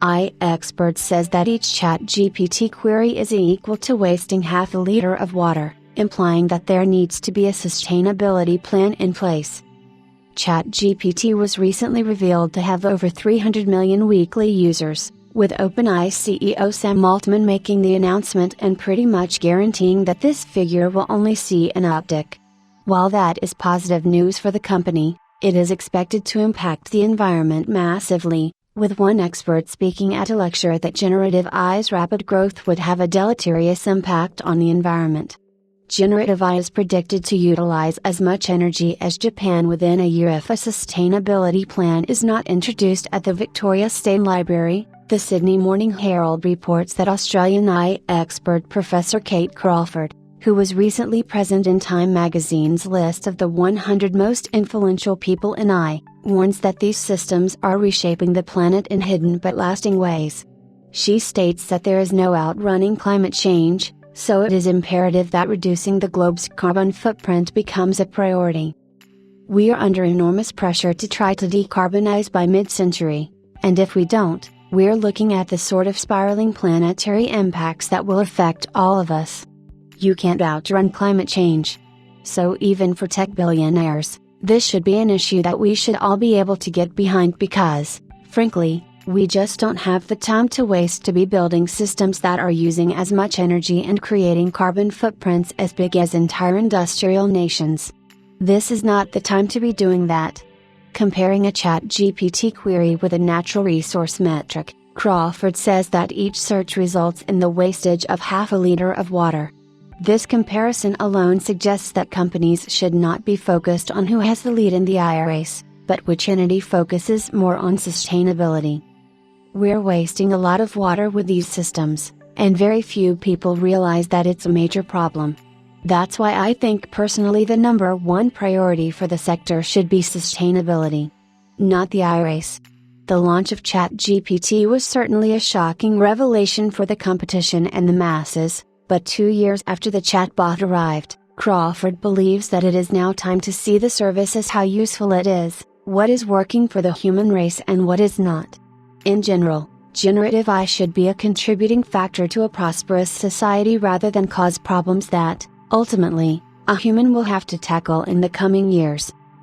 AI expert says that each ChatGPT query is equal to wasting half a liter of water, implying that there needs to be a sustainability plan in place. ChatGPT was recently revealed to have over 300 million weekly users, with OpenAI CEO Sam Altman making the announcement and pretty much guaranteeing that this figure will only see an uptick. While that is positive news for the company, it is expected to impact the environment massively, with one expert speaking at a lecture that generative AI's rapid growth would have a deleterious impact on the environment. Generative AI is predicted to utilize as much energy as Japan within a year if a sustainability plan is not introduced at the Victoria State Library. The Sydney Morning Herald reports that Australian AI expert Professor Kate Crawford, who was recently present in Time magazine's list of the 100 most influential people in AI, warns that these systems are reshaping the planet in hidden but lasting ways. She states that there is no outrunning climate change, so it is imperative that reducing the globe's carbon footprint becomes a priority. We are under enormous pressure to try to decarbonize by mid-century, and if we don't, we're looking at the sort of spiraling planetary impacts that will affect all of us. You can't outrun climate change. So even for tech billionaires, this should be an issue that we should all be able to get behind because, frankly, we just don't have the time to waste to be building systems that are using as much energy and creating carbon footprints as big as entire industrial nations. This is not the time to be doing that. Comparing a ChatGPT query with a natural resource metric, Crawford says that each search results in the wastage of half a liter of water. This comparison alone suggests that companies should not be focused on who has the lead in the AI race, but which entity focuses more on sustainability. We're wasting a lot of water with these systems, and very few people realize that it's a major problem. That's why I think personally the number one priority for the sector should be sustainability, not the AI race. The launch of ChatGPT was certainly a shocking revelation for the competition and the masses, but 2 years after the chatbot arrived, Crawford believes that it is now time to see the service as how useful it is, what is working for the human race and what is not. In general, generative AI should be a contributing factor to a prosperous society rather than cause problems that, ultimately, a human will have to tackle in the coming years.